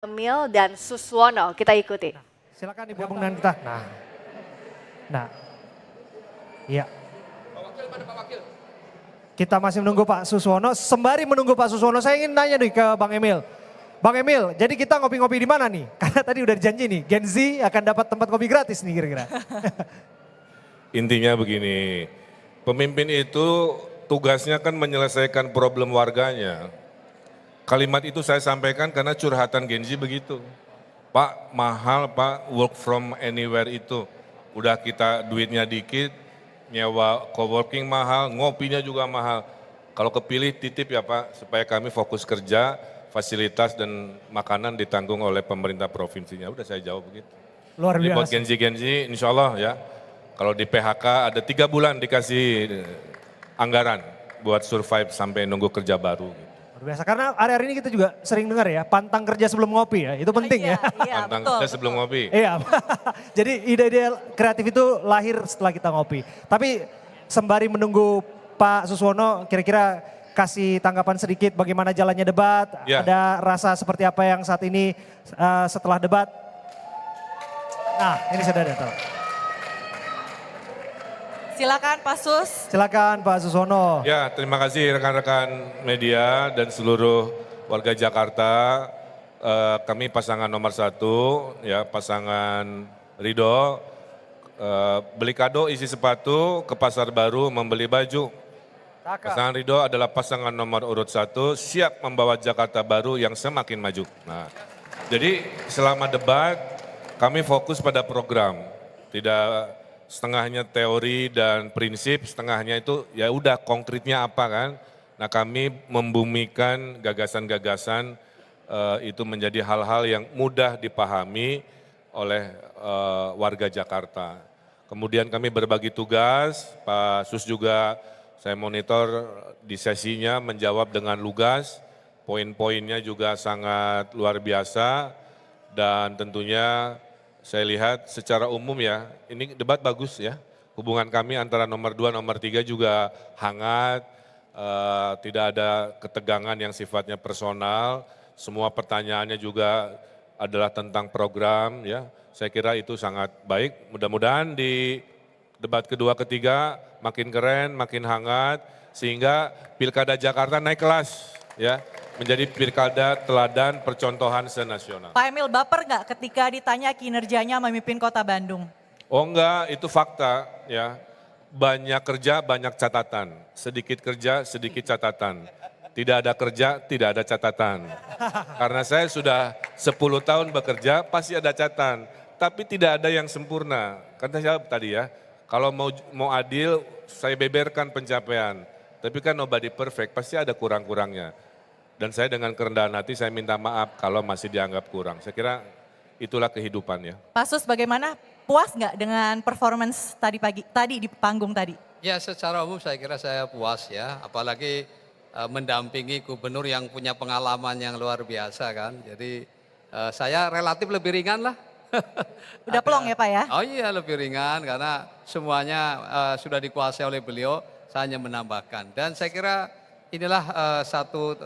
Emil dan Suswono, kita ikuti. Silakan digabung dengan kita. Nah, iya. Kita masih menunggu Pak Suswono. Sembari menunggu Pak Suswono, saya ingin nanya nih ke Bang Emil. Bang Emil, jadi kita ngopi-ngopi di mana nih? Karena tadi udah dijanji nih, Gen Z akan dapat tempat kopi gratis nih kira-kira. Intinya begini, pemimpin itu tugasnya kan menyelesaikan problem warganya. Kalimat itu saya sampaikan karena curhatan Gen Z begitu. Pak, mahal Pak, work from anywhere itu. Udah kita duitnya dikit, nyewa coworking mahal, ngopinya juga mahal. Kalau kepilih titip ya Pak, supaya kami fokus kerja, fasilitas dan makanan ditanggung oleh pemerintah provinsinya. Udah saya jawab begitu. Luar Jadi buat biasa. Gen Z, insya Allah ya. Kalau di PHK ada 3 bulan dikasih anggaran buat survive sampai nunggu kerja baru. Gitu. Luar biasa, karena hari-hari ini kita juga sering dengar ya, pantang kerja sebelum ngopi ya, itu penting ya. Iya, Pantang betul, kerja betul. sebelum ngopi. Iya, jadi ide-ide kreatif itu lahir setelah kita ngopi. Tapi sembari menunggu Pak Suswono, kira-kira kasih tanggapan sedikit bagaimana jalannya debat, Ya. ada rasa seperti apa yang saat ini setelah debat. Nah, ini sudah datang. Silakan Pak Sus. Silakan Pak Suswono. Ya, terima kasih rekan-rekan media dan seluruh warga Jakarta. Kami pasangan nomor 1, ya pasangan Ridho. Beli kado isi sepatu, ke pasar baru membeli baju. Pasangan Ridho adalah pasangan nomor urut 1, siap membawa Jakarta baru yang semakin maju. Nah, jadi selama debat kami fokus pada program, tidak setengahnya teori dan prinsip, setengahnya itu ya udah konkretnya apa kan. Nah kami membumikan gagasan-gagasan itu menjadi hal-hal yang mudah dipahami oleh warga Jakarta. Kemudian kami berbagi tugas, Pak Sus juga saya monitor di sesinya menjawab dengan lugas, poin-poinnya juga sangat luar biasa dan tentunya saya lihat secara umum ya, ini debat bagus ya. Hubungan kami antara nomor 2, nomor 3 juga hangat, tidak ada ketegangan yang sifatnya personal. Semua pertanyaannya juga adalah tentang program ya. Saya kira itu sangat baik. Mudah-mudahan di debat kedua, ketiga makin keren, makin hangat. Sehingga Pilkada Jakarta naik kelas ya. Menjadi pilkada teladan percontohan senasional. Pak Emil baper nggak ketika ditanya kinerjanya memimpin kota Bandung? Oh enggak, itu fakta ya. Banyak kerja, banyak catatan. Sedikit kerja, sedikit catatan. Tidak ada kerja, tidak ada catatan. Karena saya sudah 10 tahun bekerja, pasti ada catatan. Tapi tidak ada yang sempurna. Karena saya tadi ya, kalau mau adil, saya beberkan pencapaian. Tapi kan nobody perfect, pasti ada kurang-kurangnya. Dan saya dengan kerendahan hati saya minta maaf kalau masih dianggap kurang. Saya kira itulah kehidupan ya. Pak Sus bagaimana? Puas nggak dengan performance tadi di panggung tadi? Ya secara umum saya kira saya puas ya, apalagi mendampingi gubernur yang punya pengalaman yang luar biasa kan. Jadi saya relatif lebih ringan lah. Udah plong ya Pak ya? Oh iya lebih ringan karena semuanya sudah dikuasai oleh beliau, saya hanya menambahkan. Dan saya kira inilah satu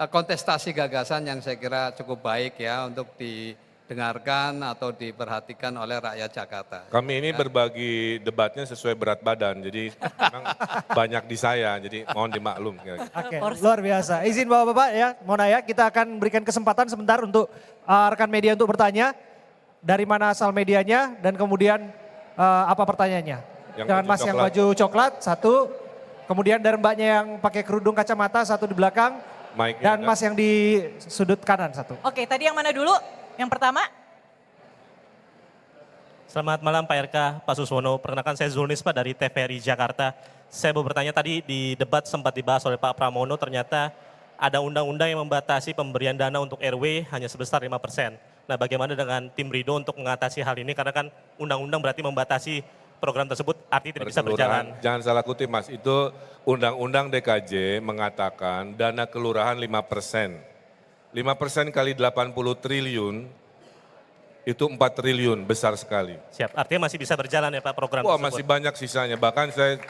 kontestasi gagasan yang saya kira cukup baik ya untuk didengarkan atau diperhatikan oleh rakyat Jakarta. Kami ini berbagi debatnya sesuai berat badan, jadi memang banyak di saya, jadi mohon dimaklum. Oke, luar biasa. Izin Bapak-Bapak ya, Mona ya, kita akan berikan kesempatan sebentar untuk rekan media untuk bertanya. Dari mana asal medianya dan kemudian apa pertanyaannya. Yang Dengan baju Mas yang coklat. baju coklat, 1. Kemudian dari mbaknya yang pakai kerudung kacamata, 1 di belakang. Mic-nya Dan ada. Mas yang di sudut kanan, 1. Oke tadi yang mana dulu? Yang pertama? Selamat malam Pak RK, Pak Suswono. Perkenalkan saya Zulnis Pak dari TVRI Jakarta. Saya mau bertanya tadi di debat sempat dibahas oleh Pak Pramono, ternyata ada undang-undang yang membatasi pemberian dana untuk RW hanya sebesar 5%. Nah bagaimana dengan tim Ridho untuk mengatasi hal ini? Karena kan undang-undang berarti membatasi program tersebut artinya tidak bisa berjalan. Jangan salah kutip Mas, itu Undang-Undang DKJ mengatakan dana kelurahan 5%. 5% kali 80 triliun, itu 4 triliun, besar sekali. Siap, artinya masih bisa berjalan ya Pak program Wah tersebut. masih banyak sisanya, bahkan saya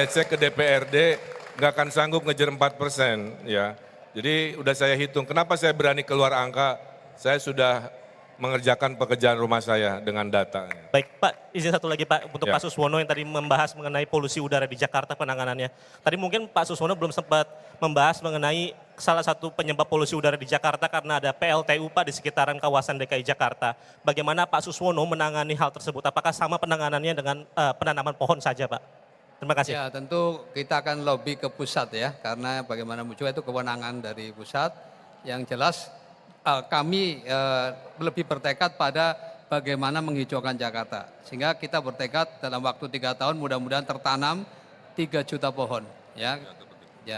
cek ke DPRD nggak akan sanggup ngejar 4% ya. Jadi udah saya hitung, kenapa saya berani keluar angka, saya sudah mengerjakan pekerjaan rumah saya dengan data. Baik Pak, izin satu lagi Pak, untuk Ya. Pak Suswono yang tadi membahas mengenai polusi udara di Jakarta penanganannya. Tadi mungkin Pak Suswono belum sempat membahas mengenai salah satu penyebab polusi udara di Jakarta karena ada PLTU Pak di sekitaran kawasan DKI Jakarta. Bagaimana Pak Suswono menangani hal tersebut? Apakah sama penanganannya dengan penanaman pohon saja Pak? Terima kasih. Ya tentu kita akan lobby ke pusat ya, karena bagaimana juga itu kewenangan dari pusat. Yang jelas kami lebih bertekad pada bagaimana menghijaukan Jakarta. Sehingga kita bertekad dalam waktu 3 tahun mudah-mudahan tertanam 3 juta pohon. Ya, itu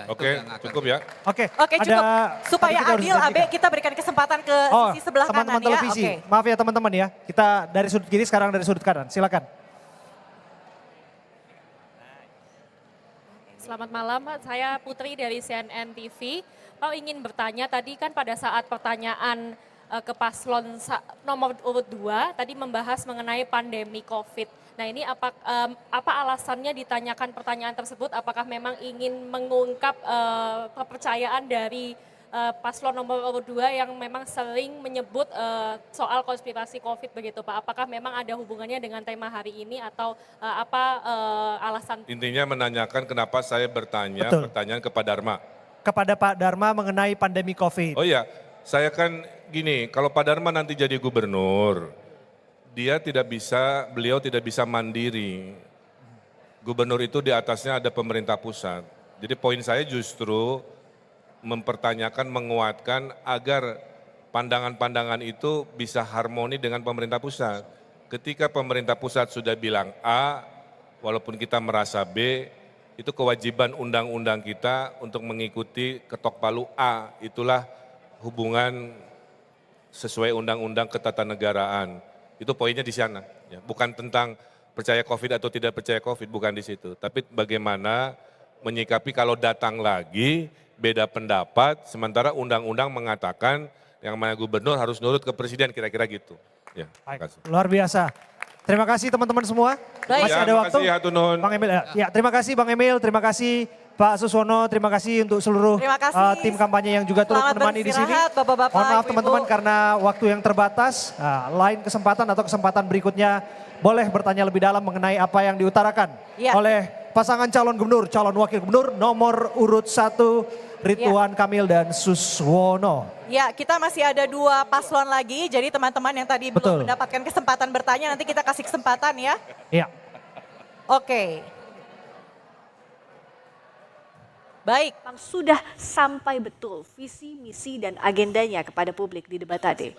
Oke, yang akan cukup ya. Oke, Oke cukup. ada- Supaya tadi kita harus adil Abe gantikan. kita berikan kesempatan ke sisi sebelah kanan teman-teman ya. televisi. Oke. Maaf ya teman-teman ya. Kita dari sudut kiri, sekarang dari sudut kanan. Silakan. Selamat malam, saya Putri dari CNN TV. Pak ingin bertanya, tadi kan pada saat pertanyaan ke paslon nomor urut 2, tadi membahas mengenai pandemi COVID. Nah ini apa alasannya ditanyakan pertanyaan tersebut? Apakah memang ingin mengungkap kepercayaan dari paslon nomor urut 2 yang memang sering menyebut soal konspirasi COVID begitu Pak? Apakah memang ada hubungannya dengan tema hari ini atau apa alasan? Intinya menanyakan kenapa saya bertanya Betul. pertanyaan ke Pak Dharma. Kepada Pak Dharma mengenai pandemi COVID. Oh iya, saya kan gini, kalau Pak Dharma nanti jadi gubernur, beliau tidak bisa mandiri. Gubernur itu di atasnya ada pemerintah pusat. Jadi poin saya justru mempertanyakan, menguatkan agar pandangan-pandangan itu bisa harmoni dengan pemerintah pusat. Ketika pemerintah pusat sudah bilang A, walaupun kita merasa B, itu kewajiban undang-undang kita untuk mengikuti ketok palu A. Itulah hubungan sesuai undang-undang ketatanegaraan. Itu poinnya di sana. Ya. Bukan tentang percaya COVID atau tidak percaya COVID, bukan di situ. Tapi bagaimana menyikapi kalau datang lagi beda pendapat, sementara undang-undang mengatakan yang namanya gubernur harus nurut ke presiden, kira-kira gitu. Ya, terima kasih. Luar biasa. Terima kasih teman-teman semua. Baik. Masih Ya, ada terima waktu. kasih, hatur nuhun. Bang Emil, ya terima kasih Bang Emil, terima kasih Pak Suswono, terima kasih untuk seluruh Terima kasih. tim kampanye yang juga turut Selamat menemani di sini. beristirahat, Bapak-bapak, Mohon maaf Ibu-ibu. teman-teman karena waktu yang terbatas. Lain kesempatan atau kesempatan berikutnya boleh bertanya lebih dalam mengenai apa yang diutarakan Ya. oleh pasangan calon gubernur, calon wakil gubernur nomor urut 1 Ridwan Kamil dan Suswono. Ya, kita masih ada 2 paslon lagi. Jadi teman-teman yang tadi Betul. belum mendapatkan kesempatan bertanya, nanti kita kasih kesempatan ya. Iya. Oke. Baik. Bang, sudah sampai betul visi, misi, dan agendanya kepada publik di debat tadi.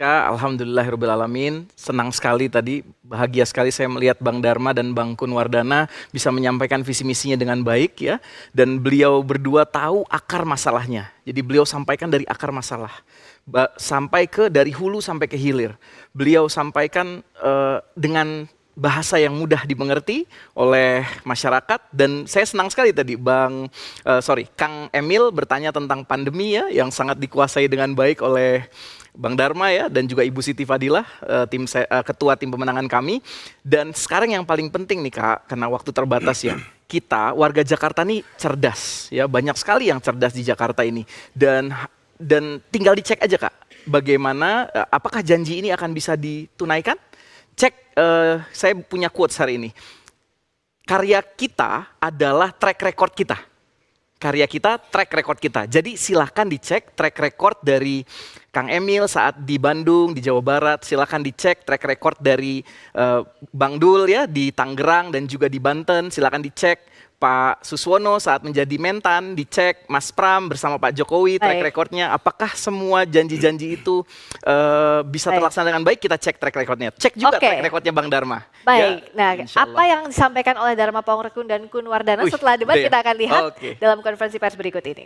Alhamdulillahirrahmanirrahim, senang sekali tadi, bahagia sekali saya melihat Bang Dharma dan Bang Kunwardana bisa menyampaikan visi misinya dengan baik ya. Dan beliau berdua tahu akar masalahnya, jadi beliau sampaikan dari akar masalah, sampai ke dari hulu sampai ke hilir. Beliau sampaikan dengan bahasa yang mudah dimengerti oleh masyarakat dan saya senang sekali tadi Kang Emil bertanya tentang pandemi ya yang sangat dikuasai dengan baik oleh Bang Dharma ya dan juga Ibu Siti Fadilah ketua tim pemenangan kami. Dan sekarang yang paling penting nih Kak, karena waktu terbatas ya. Kita warga Jakarta nih cerdas ya, banyak sekali yang cerdas di Jakarta ini dan tinggal dicek aja Kak, bagaimana apakah janji ini akan bisa ditunaikan? Cek, saya punya quotes hari ini. Karya kita adalah track record kita. Karya kita, track record kita. Jadi silahkan dicek track record dari Kang Emil saat di Bandung, di Jawa Barat. Silahkan dicek track record dari Bang Dul ya di Tangerang dan juga di Banten. Silahkan dicek Pak Suswono saat menjadi mentan, dicek Mas Pram bersama Pak Jokowi track recordnya. Apakah semua janji-janji itu bisa terlaksana dengan baik? Kita cek track recordnya. Cek juga track recordnya Bang Dharma. Baik, Ya, nah insya Allah. apa yang disampaikan oleh Dharma Pongrekun dan Kunwardana setelah debat kita akan lihat dalam konferensi pers berikut ini.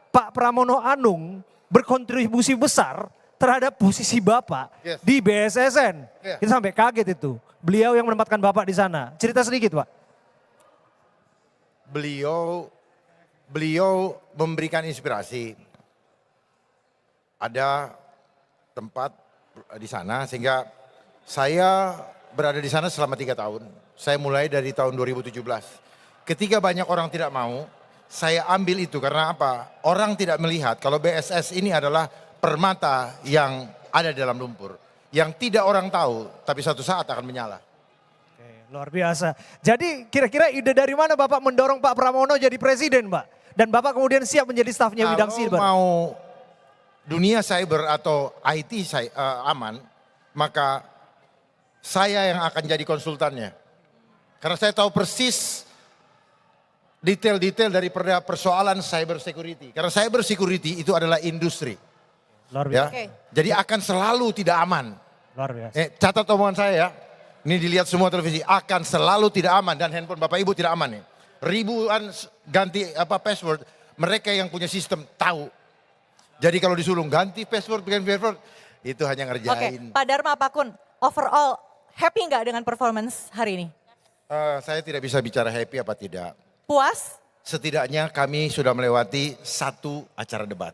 Pak Pramono Anung berkontribusi besar terhadap posisi Bapak di BSSN. Kita sampai kaget itu. Beliau yang menempatkan Bapak di sana. Cerita sedikit Pak. Beliau memberikan inspirasi. Ada tempat di sana sehingga saya berada di sana selama 3 tahun. Saya mulai dari tahun 2017. Ketika banyak orang tidak mau, saya ambil itu karena apa? Orang tidak melihat kalau BSS ini adalah permata yang ada dalam lumpur. Yang tidak orang tahu, tapi suatu saat akan menyala. Oke, luar biasa. Jadi kira-kira ide dari mana Bapak mendorong Pak Pramono jadi presiden, Pak? Dan Bapak kemudian siap menjadi stafnya bidang Kalau siber? mau dunia cyber atau IT aman, maka saya yang akan jadi konsultannya. Karena saya tahu persis detail-detail daripada persoalan cyber security. Karena cyber security itu adalah industri. Luar Ya. biasa. Jadi akan selalu tidak aman. Luar biasa. Catat omongan saya ya. Ini dilihat semua televisi. Akan selalu tidak aman dan handphone Bapak Ibu tidak aman nih. Ribuan ganti password. Mereka yang punya sistem tahu. Jadi kalau disuruh ganti password, itu hanya ngerjain. Pak Dharma, Pak Kun, overall happy nggak dengan performance hari ini? Saya tidak bisa bicara happy apa tidak. Puas? Setidaknya kami sudah melewati 1 acara debat.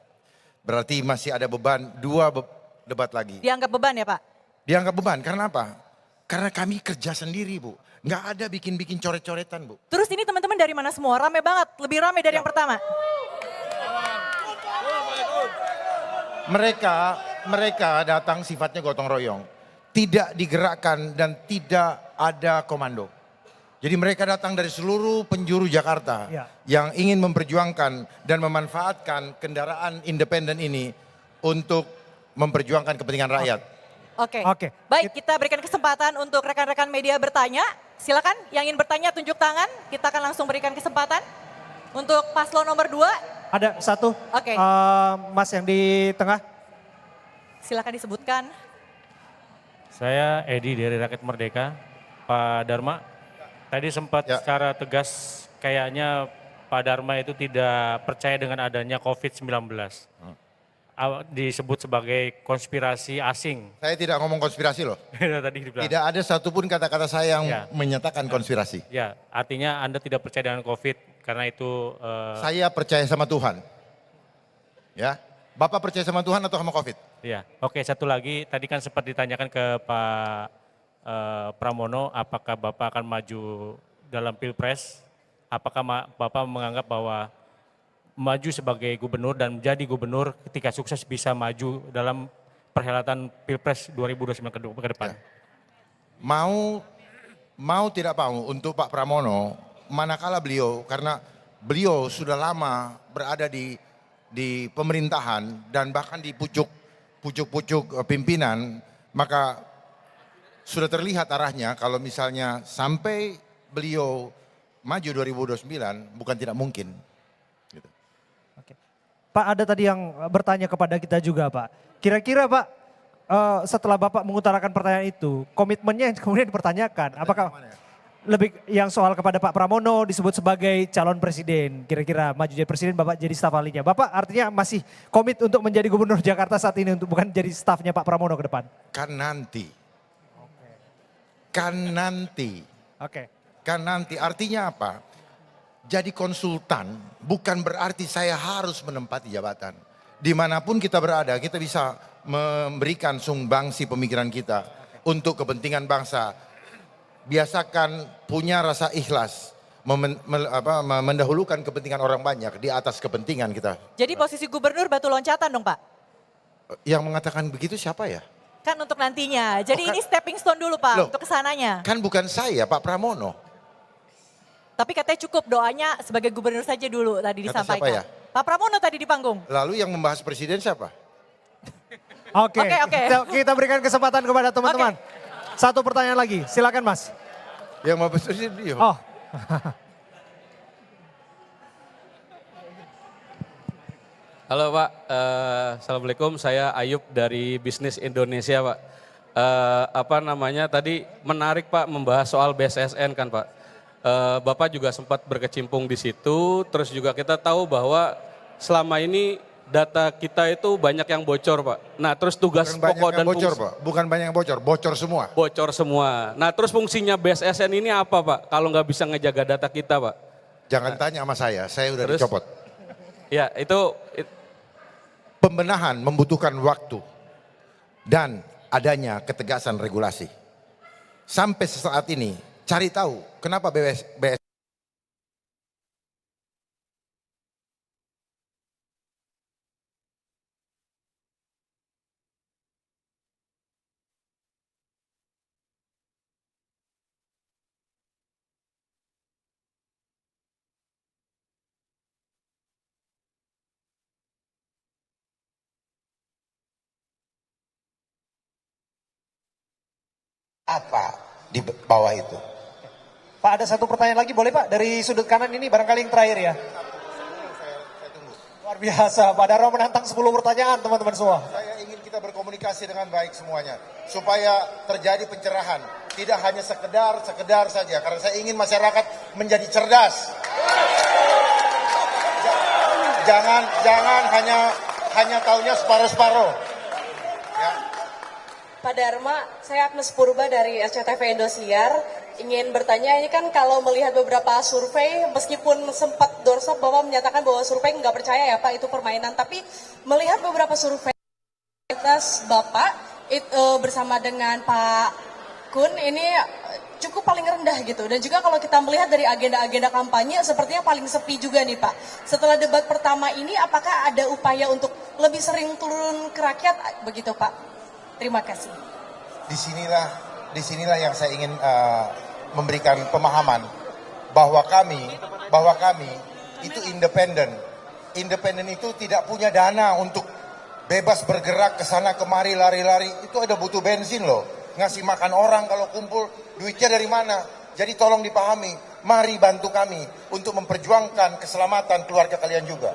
Berarti masih ada beban 2 debat lagi. Dianggap beban ya Pak? Dianggap beban, karena apa? Karena kami kerja sendiri Bu. Nggak ada bikin-bikin coret-coretan Bu. Terus ini teman-teman dari mana semua? Rame banget, lebih rame dari yang pertama. Mereka datang sifatnya gotong royong. Tidak digerakkan dan tidak ada komando. Jadi mereka datang dari seluruh penjuru Jakarta yang ingin memperjuangkan dan memanfaatkan kendaraan independen ini untuk memperjuangkan kepentingan rakyat. Oke. Baik, kita berikan kesempatan untuk rekan-rekan media bertanya. Silakan yang ingin bertanya tunjuk tangan. Kita akan langsung berikan kesempatan. Untuk paslon nomor 2. Ada satu. Oke. Mas yang di tengah. Silakan disebutkan. Saya Edi dari Rakyat Merdeka. Pak Dharma, tadi sempat secara tegas kayaknya Pak Dharma itu tidak percaya dengan adanya COVID-19. Disebut sebagai konspirasi asing. Saya tidak ngomong konspirasi loh. Tadi dibilang. Tidak ada satupun kata-kata saya yang menyatakan konspirasi. Ya, artinya Anda tidak percaya dengan COVID karena itu... Saya percaya sama Tuhan. Ya, Bapak percaya sama Tuhan atau sama COVID? Ya, oke, satu lagi. Tadi kan sempat ditanyakan ke Pak Pramono, apakah Bapak akan maju dalam Pilpres? Apakah Bapak menganggap bahwa maju sebagai gubernur dan menjadi gubernur ketika sukses bisa maju dalam perhelatan Pilpres 2029 ke depan? Mau tidak mau untuk Pak Pramono, manakala beliau, karena beliau sudah lama berada di pemerintahan dan bahkan di pucuk-pucuk pimpinan, maka sudah terlihat arahnya kalau misalnya sampai beliau maju 2029 bukan tidak mungkin. Gitu. Pak, ada tadi yang bertanya kepada kita juga Pak. Kira-kira Pak setelah Bapak mengutarakan pertanyaan itu, komitmennya yang kemudian dipertanyakan. Apakah lebih yang soal kepada Pak Pramono disebut sebagai calon presiden. Kira-kira maju jadi presiden Bapak jadi staf ahlinya. Bapak artinya masih komit untuk menjadi gubernur Jakarta saat ini untuk bukan jadi stafnya Pak Pramono ke depan? Kan nanti. Kan nanti. Kan nanti artinya apa? Jadi konsultan bukan berarti saya harus menempati jabatan. Dimanapun kita berada kita bisa memberikan sumbangsi pemikiran kita untuk kepentingan bangsa. Biasakan punya rasa ikhlas. Mendahulukan kepentingan orang banyak di atas kepentingan kita. Jadi posisi gubernur batu loncatan dong Pak? Yang mengatakan begitu siapa ya? Kan untuk nantinya. Jadi ini stepping stone dulu Pak untuk kesananya. Kan bukan saya, Pak Pramono. Tapi katanya cukup doanya sebagai gubernur saja dulu tadi disampaikan. Siapa ya? Pak Pramono tadi di panggung. Lalu yang membahas presiden siapa? Oke. Kita berikan kesempatan kepada teman-teman. Satu pertanyaan lagi, silakan Mas. Yang membahas presiden dia. Oh. Halo Pak, Assalamualaikum, saya Ayub dari Bisnis Indonesia Pak. Tadi menarik Pak membahas soal BSSN kan Pak. Bapak juga sempat berkecimpung di situ, terus juga kita tahu bahwa selama ini data kita itu banyak yang bocor Pak. Nah terus tugas pokok dan bocor Pak, bukan banyak yang bocor, bocor semua. Bocor semua. Nah terus fungsinya BSSN ini apa Pak kalau nggak bisa ngejaga data kita Pak? Jangan tanya sama saya udah dicopot. Ya itu pembenahan membutuhkan waktu dan adanya ketegasan regulasi. Sampai saat ini cari tahu kenapa BS apa di bawah itu. Pak, ada satu pertanyaan lagi boleh Pak? Dari sudut kanan ini barangkali yang terakhir ya. Luar biasa, Pak Dharma menantang 10 pertanyaan teman-teman semua. Saya ingin kita berkomunikasi dengan baik semuanya. Supaya terjadi pencerahan. Tidak hanya sekedar saja. Karena saya ingin masyarakat menjadi cerdas. Jangan hanya taunya separuh-separuh. Ya. Pak Dharma, saya Agnes Purba dari SCTV Indosiar. Ingin bertanya, ini kan kalau melihat beberapa survei, meskipun sempat doorstop Bapak menyatakan bahwa survei nggak percaya ya Pak, itu permainan. Tapi melihat beberapa survei Bapak bersama dengan Pak Kun ini cukup paling rendah gitu. Dan juga kalau kita melihat dari agenda-agenda kampanye, sepertinya paling sepi juga nih Pak. Setelah debat pertama ini, apakah ada upaya untuk lebih sering turun ke rakyat begitu Pak? Terima kasih. Disinilah yang saya ingin memberikan pemahaman bahwa kami itu independen. Independen itu tidak punya dana untuk bebas bergerak ke sana kemari lari-lari. Itu ada butuh bensin loh. Ngasih makan orang kalau kumpul, duitnya dari mana? Jadi tolong dipahami. Mari bantu kami untuk memperjuangkan keselamatan keluarga kalian juga.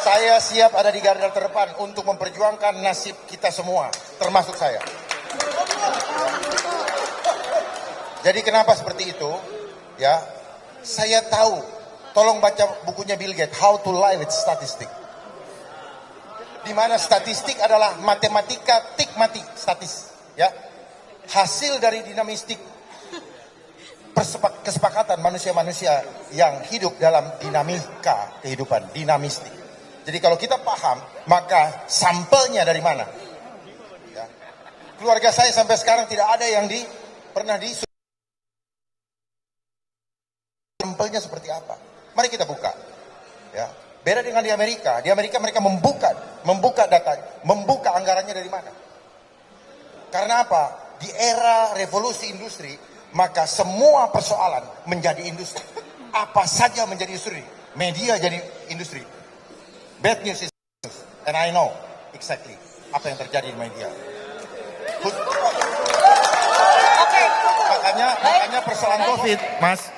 Saya siap ada di garda terdepan untuk memperjuangkan nasib kita semua, termasuk saya. Jadi kenapa seperti itu? Ya, saya tahu. Tolong baca bukunya Bill Gates, How to Lie with Statistics. Di mana statistik adalah matematika tik mati statis. Ya, hasil dari dinamistik kesepakatan manusia-manusia yang hidup dalam dinamika kehidupan, dinamistik. Jadi kalau kita paham, maka sampelnya dari mana? Ya. Keluarga saya sampai sekarang tidak ada yang pernah sampelnya seperti apa. Mari kita buka. Ya. Beda dengan di Amerika. Di Amerika mereka membuka data, membuka anggarannya dari mana. Karena apa? Di era revolusi industri, maka semua persoalan menjadi industri. Apa saja menjadi industri. Media jadi industri. Bad news is news, and I know exactly apa yang terjadi di media. Makanya persoalan COVID, Mas.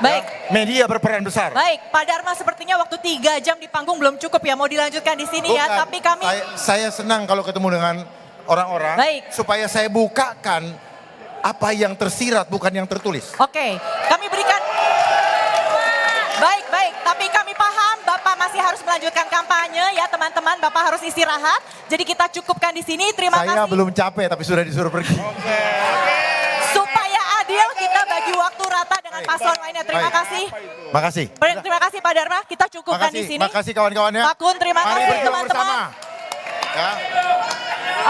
Baik. Media berperan besar. Baik, Pak Dharma sepertinya waktu 3 jam di panggung belum cukup ya, mau dilanjutkan di sini ya. Tapi kami... Saya senang kalau ketemu dengan orang-orang, supaya saya bukakan apa yang tersirat, bukan yang tertulis. Oke, kami berikan... Baik, tapi kami paham Bapak masih harus melanjutkan kampanye ya teman-teman, Bapak harus istirahat. Jadi kita cukupkan di sini, terima kasih. Saya belum capek tapi sudah disuruh pergi. Supaya adil kita bagi waktu rata dengan paslon lainnya, terima kasih. Makasih. Terima kasih Pak Dharma, kita cukupkan di sini. Makasih kawan-kawannya. Pak Kun, terima kasih teman-teman. Ya.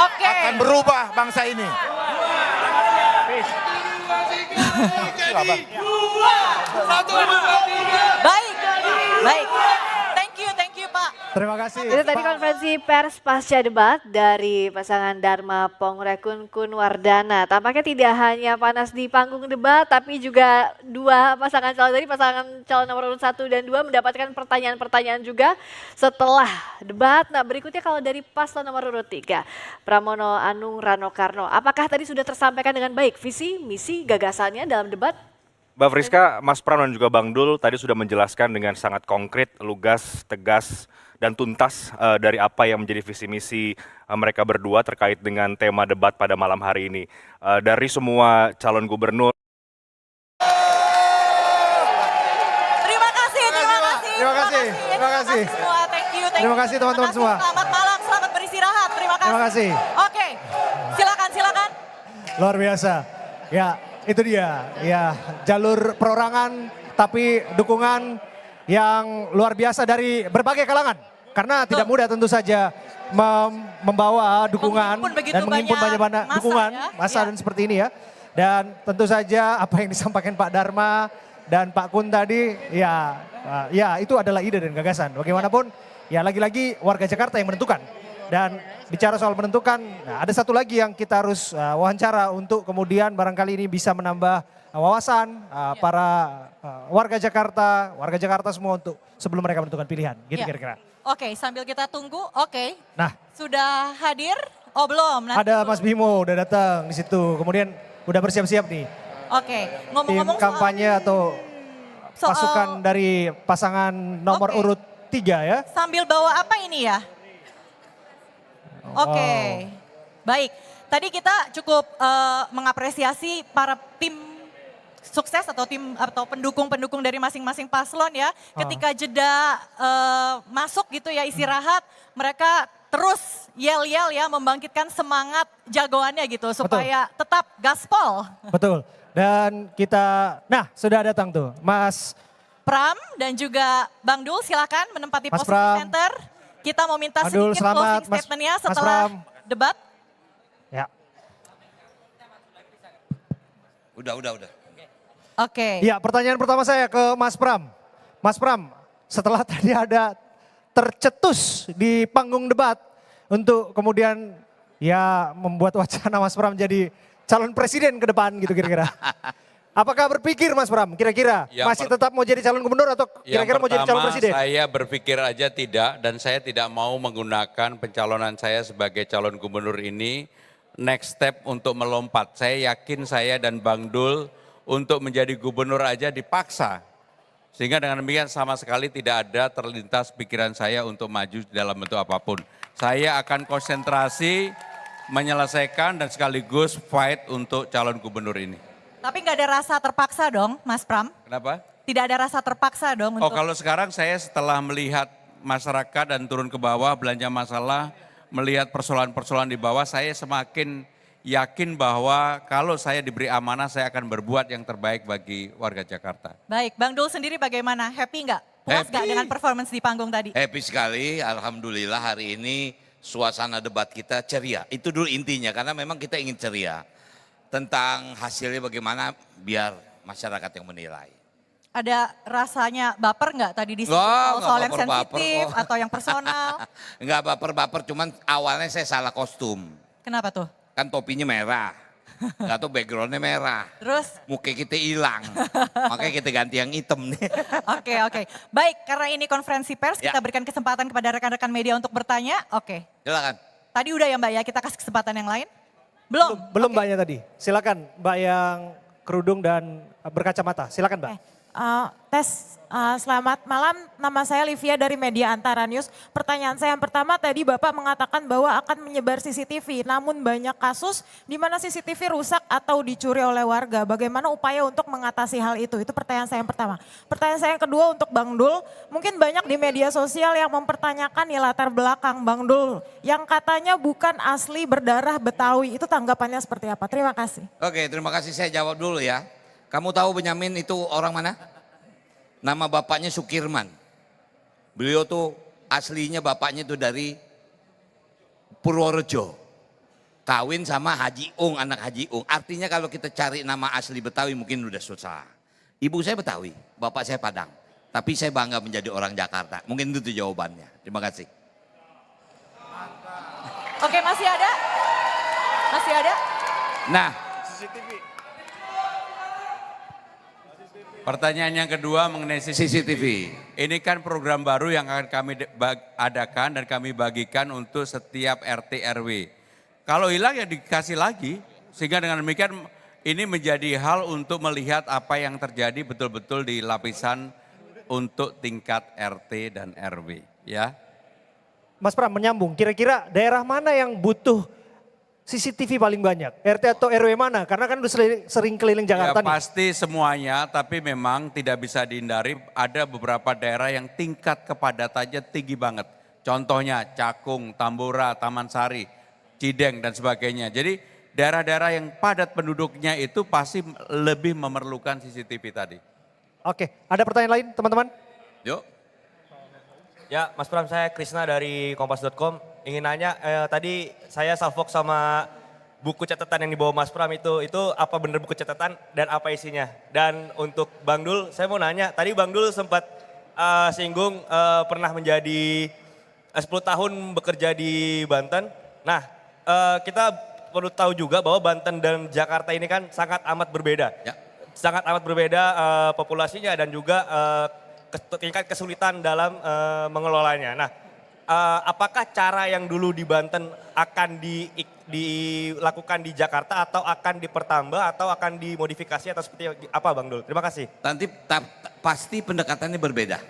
Oke. Akan berubah bangsa ini. Baik. Thank you Pak. Terima kasih. Itu tadi konferensi pers pasca debat dari pasangan Dharma Pongrekun Kunwardana. Tampaknya tidak hanya panas di panggung debat, tapi juga dua pasangan calon tadi, pasangan calon nomor urut 1 dan 2 mendapatkan pertanyaan-pertanyaan juga setelah debat. Nah berikutnya kalau dari paslon nomor urut 3, Pramono Anung Rano Karno. Apakah tadi sudah tersampaikan dengan baik visi, misi, gagasannya dalam debat? Mbak Friska, Mas Pram dan juga Bang Dul tadi sudah menjelaskan dengan sangat konkret, lugas, tegas, dan tuntas dari apa yang menjadi visi misi mereka berdua terkait dengan tema debat pada malam hari ini. Dari semua calon gubernur. Terima kasih. Terima kasih semua, thank you. Terima kasih teman-teman semua. Selamat malam, selamat beristirahat, terima kasih. Terima kasih. Oke, silakan. Luar biasa. Ya, itu dia. Ya, jalur perorangan tapi dukungan yang luar biasa dari berbagai kalangan. Karena tidak mudah tentu saja membawa dukungan dan menghimpun banyak dukungan massa dan seperti ini ya. Dan tentu saja apa yang disampaikan Pak Dharma dan Pak Kun tadi ya itu adalah ide dan gagasan. Bagaimanapun ya lagi-lagi warga Jakarta yang menentukan. Dan bicara soal menentukan, nah ada satu lagi yang kita harus wawancara untuk kemudian barangkali ini bisa menambah wawasan para warga Jakarta semua untuk sebelum mereka menentukan pilihan, gitu kira-kira. Oke, sambil kita tunggu, oke. Nah, sudah hadir, Oh belum. Nanti Ada dulu. Mas Bimo udah datang di situ. Kemudian udah bersiap-siap nih. Oke, Tim ngomong-ngomong kampanye atau pasukan dari pasangan nomor Oke. urut 3 ya. sambil bawa apa ini ya? Oke, baik. Tadi kita cukup mengapresiasi para tim sukses atau tim atau pendukung-pendukung dari masing-masing paslon ya. Ketika jeda masuk gitu ya istirahat, mereka terus yel-yel ya membangkitkan semangat jagoannya gitu supaya tetap gaspol. Betul. Dan kita, nah sudah datang tuh Mas Pram dan juga Bang Dul silakan menempati Mas posisi Pram. center. Kita mau minta Bang Dul, sedikit selamat, closing Mas- statementnya Mas setelah Pram. debat. ya. Udah. Oke. Ya, pertanyaan pertama saya ke Mas Pram. Mas Pram, setelah tadi ada tercetus di panggung debat untuk kemudian ya membuat wacana Mas Pram jadi calon presiden ke depan gitu kira-kira. Apakah berpikir Mas Pram kira-kira masih tetap mau jadi calon gubernur atau kira-kira mau jadi calon presiden? Saya berpikir aja tidak dan saya tidak mau menggunakan pencalonan saya sebagai calon gubernur ini next step untuk melompat. Saya yakin saya dan Bang Dul untuk menjadi gubernur aja dipaksa. Sehingga dengan demikian sama sekali tidak ada terlintas pikiran saya untuk maju dalam bentuk apapun. Saya akan konsentrasi menyelesaikan dan sekaligus fight untuk calon gubernur ini. Tapi nggak ada rasa terpaksa dong Mas Pram? Kenapa? Tidak ada rasa terpaksa dong Oh untuk... kalau sekarang saya setelah melihat masyarakat dan turun ke bawah belanja masalah, melihat persoalan-persoalan di bawah, saya semakin yakin bahwa kalau saya diberi amanah saya akan berbuat yang terbaik bagi warga Jakarta. Baik, Bang Dul sendiri bagaimana? Happy nggak? Puas nggak Happy. dengan performance di panggung tadi? Happy sekali, Alhamdulillah hari ini suasana debat kita ceria. Itu dulu intinya karena memang kita ingin ceria. Tentang hasilnya bagaimana biar masyarakat yang menilai. Ada rasanya baper nggak tadi di situ? Nggak Soal yang baper-baper sensitif kok. atau yang personal? Enggak baper-baper, cuman awalnya saya salah kostum. Kenapa tuh? Kan topinya merah, nggak tahu backgroundnya merah. Terus? Muka kita hilang, makanya kita ganti yang hitam nih. Oke. Baik, karena ini konferensi pers, Ya. kita berikan kesempatan kepada rekan-rekan media untuk bertanya. Oke. Silakan. Tadi udah ya Mbak ya, kita kasih kesempatan yang lain? Belum? Belum Mbaknya tadi. Silakan Mbak yang kerudung dan berkacamata. Silakan Mbak. Selamat malam, nama saya Livia dari Media Antara News. Pertanyaan saya yang pertama tadi Bapak mengatakan bahwa akan menyebar CCTV, namun banyak kasus di mana CCTV rusak atau dicuri oleh warga. Bagaimana upaya untuk mengatasi hal itu? Itu pertanyaan saya yang pertama. Pertanyaan saya yang kedua untuk Bang Dul, mungkin banyak di media sosial yang mempertanyakan ya latar belakang Bang Dul, yang katanya bukan asli berdarah Betawi. Itu tanggapannya seperti apa? Terima kasih. Oke, terima kasih, saya jawab dulu ya. Kamu tahu Benyamin itu orang mana? Nama bapaknya Sukirman. Beliau tuh aslinya bapaknya tuh dari Purworejo. Kawin sama Haji Ung, anak Haji Ung. Artinya kalau kita cari nama asli Betawi mungkin udah susah. Ibu saya Betawi, bapak saya Padang. Tapi saya bangga menjadi orang Jakarta. Mungkin itu jawabannya. Terima kasih. Oke, masih ada? Masih ada? Nah, pertanyaan yang kedua mengenai CCTV. Ini kan program baru yang akan kami adakan dan kami bagikan untuk setiap RT RW. Kalau hilang ya dikasih lagi, sehingga dengan demikian ini menjadi hal untuk melihat apa yang terjadi betul-betul di lapisan untuk tingkat RT dan RW. Ya. Mas Pram menyambung, kira-kira daerah mana yang butuh CCTV paling banyak? RT atau RW mana? Karena kan udah sering keliling Jakarta Ya, nih. pasti semuanya, tapi memang tidak bisa dihindari ada beberapa daerah yang tingkat kepadatannya tinggi banget. Contohnya Cakung, Tambora, Taman Sari, Cideng dan sebagainya. Jadi daerah-daerah yang padat penduduknya itu pasti lebih memerlukan CCTV tadi. Oke, ada pertanyaan lain teman-teman? Yuk. Ya, Mas Pram, saya Krisna dari Kompas.com. Ingin nanya, tadi saya salvok sama buku catatan yang dibawa Mas Pram itu apa benar buku catatan dan apa isinya? Dan untuk Bang Dul, saya mau nanya, tadi Bang Dul sempat singgung pernah menjadi 10 tahun bekerja di Banten. Nah, kita perlu tahu juga bahwa Banten dan Jakarta ini kan sangat amat berbeda. Ya. Sangat amat berbeda populasinya dan juga tingkat kesulitan dalam mengelolanya. Nah, apakah cara yang dulu di Banten akan dilakukan di Jakarta atau akan dipertambah atau akan dimodifikasi atau seperti apa Bang Dul? Terima kasih. Nanti pasti pendekatannya berbeda.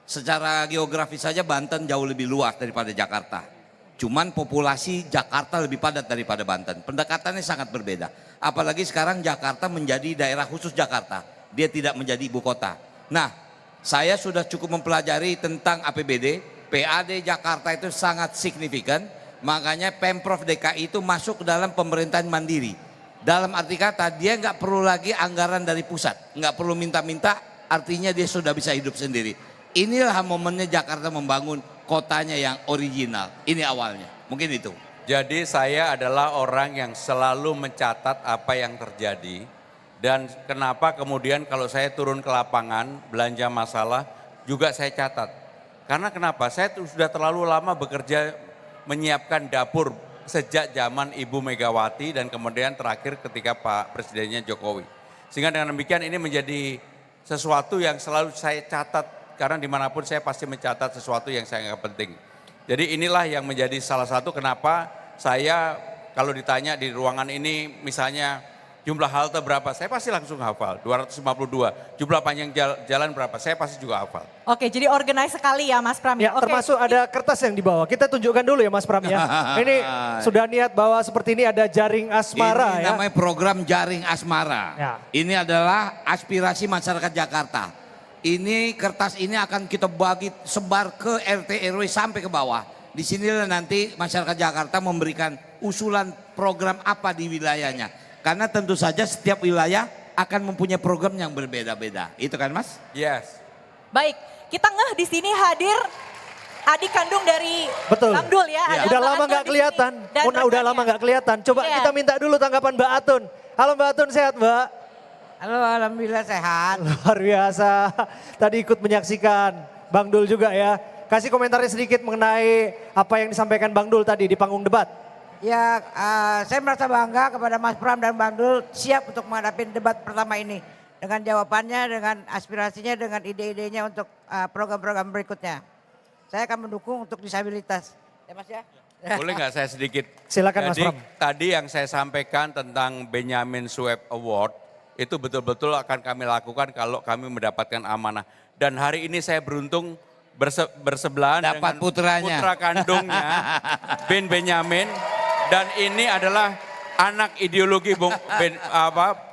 Secara geografis saja Banten jauh lebih luas daripada Jakarta. Cuman populasi Jakarta lebih padat daripada Banten. Pendekatannya sangat berbeda. Apalagi sekarang Jakarta menjadi daerah khusus Jakarta. Dia tidak menjadi ibu kota. Nah, saya sudah cukup mempelajari tentang APBD. PAD Jakarta itu sangat signifikan. Makanya Pemprov DKI itu masuk ke dalam pemerintahan mandiri. Dalam arti kata dia nggak perlu lagi anggaran dari pusat. Nggak perlu minta-minta, artinya dia sudah bisa hidup sendiri. Inilah momennya Jakarta membangun kotanya yang original. Ini awalnya. Mungkin itu. Jadi saya adalah orang yang selalu mencatat apa yang terjadi. Dan kenapa kemudian kalau saya turun ke lapangan, belanja masalah, juga saya catat. Karena kenapa? Saya sudah terlalu lama bekerja menyiapkan dapur sejak zaman Ibu Megawati dan kemudian terakhir ketika Pak Presidennya Jokowi. Sehingga dengan demikian ini menjadi sesuatu yang selalu saya catat. Karena dimanapun saya pasti mencatat sesuatu yang saya anggap penting. Jadi inilah yang menjadi salah satu kenapa saya kalau ditanya di ruangan ini misalnya jumlah halte berapa, saya pasti langsung hafal. 252, jumlah panjang jalan berapa, saya pasti juga hafal. Oke, jadi organize sekali ya Mas Pram. Ya, Oke. termasuk ada kertas yang dibawa. Kita tunjukkan dulu ya Mas Pram ya. Ini sudah niat bahwa seperti ini ada jaring asmara Ini ya. namanya program jaring asmara. Ya. Ini adalah aspirasi masyarakat Jakarta. Ini kertas ini akan kita bagi sebar ke RT RW sampai ke bawah. Di sinilah nanti masyarakat Jakarta memberikan usulan program apa di wilayahnya. Karena tentu saja setiap wilayah akan mempunyai program yang berbeda-beda. Itu kan Mas? Yes. Baik, kita ngeh di sini hadir adik kandung dari Betul. Bang Dul ya. Ada Udah Mbak lama Atun nggak di kelihatan. sini dan Udah rekannya. lama nggak kelihatan. Coba Iya. kita minta dulu tanggapan Mbak Atun. Halo Mbak Atun, sehat Mbak? Halo, alhamdulillah sehat. Luar biasa. Tadi ikut menyaksikan Bang Dul juga ya. Kasih komentarnya sedikit mengenai apa yang disampaikan Bang Dul tadi di panggung debat. Ya, saya merasa bangga kepada Mas Pram dan Bang Dul siap untuk menghadapi debat pertama ini. Dengan jawabannya, dengan aspirasinya, dengan ide-idenya untuk program-program berikutnya. Saya akan mendukung untuk disabilitas. Ya Mas ya? Boleh nggak saya sedikit? Silakan Mas Jadi, Pram. tadi yang saya sampaikan tentang Benyamin Sueb Award, itu betul-betul akan kami lakukan kalau kami mendapatkan amanah. Dan hari ini saya beruntung bersebelahan dengan putranya. putra kandungnya, Ben Benyamin. Dan ini adalah anak ideologi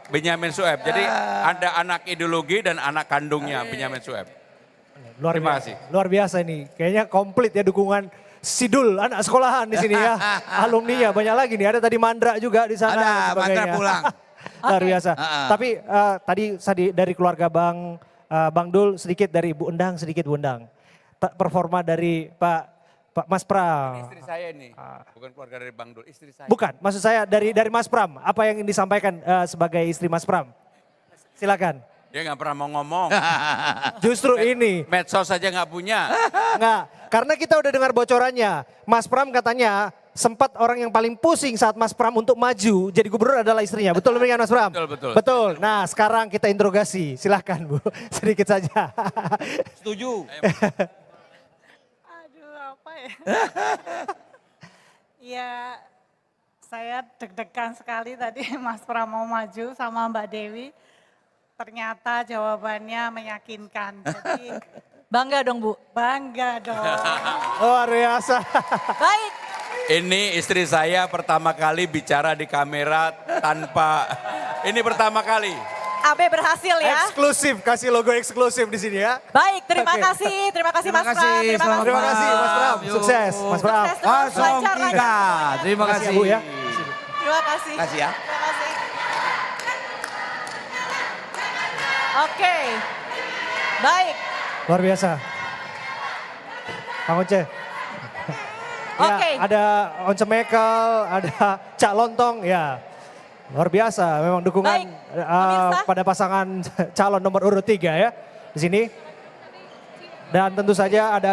Benyamin Sueb. Jadi ada anak ideologi dan anak kandungnya Benyamin Sueb. Terima kasih. Luar biasa ini. Kayaknya komplit ya dukungan Sidul, anak sekolahan di sini ya. Alumninya banyak lagi nih. Ada tadi Mandra juga di sana. Ada, dan sebagainya. Mandra pulang. Luar biasa. Tapi tadi dari keluarga Bang Dul sedikit, dari Bu Endang sedikit Bu Endang. Performa dari Pak Mas Pram. Istri saya ini, bukan keluarga dari Bang Dul, istri saya. Bukan, maksud saya dari Mas Pram. Apa yang ingin disampaikan sebagai istri Mas Pram? Silakan. Dia nggak pernah mau ngomong. Justru ini. Medsos saja nggak punya. Nggak, karena kita udah dengar bocorannya. Mas Pram katanya sempat orang yang paling pusing saat Mas Pram untuk maju jadi gubernur adalah istrinya. Betul demikian Mas Pram? Betul, betul. Betul. Nah sekarang kita interogasi. Silahkan Bu, sedikit saja. Setuju. Aduh apa ya. Ya saya deg-degan sekali tadi Mas Pram mau maju sama Mbak Dewi. Ternyata jawabannya meyakinkan. Jadi bangga dong Bu. Bangga dong. Luar biasa. Baik. Ini istri saya pertama kali bicara di kamera tanpa, ini pertama kali. AB berhasil ya. Eksklusif, kasih logo eksklusif di sini ya. Baik, terima Oke. kasih Mas Pram. Terima kasih Mas Pram. Sukses Mas Pram. Sukses terus, lancar, 03. Terima kasih. Bu ya. Terima kasih. Kasih ya. Terima kasih. Oke. Baik. Luar biasa. Kang Once. Oke. Ya, ada Once Mekel, ada Cak Lontong, ya. Luar biasa, memang dukungan Baik, pemirsa. pada pasangan calon nomor urut 3 ya di sini. Dan tentu saja ada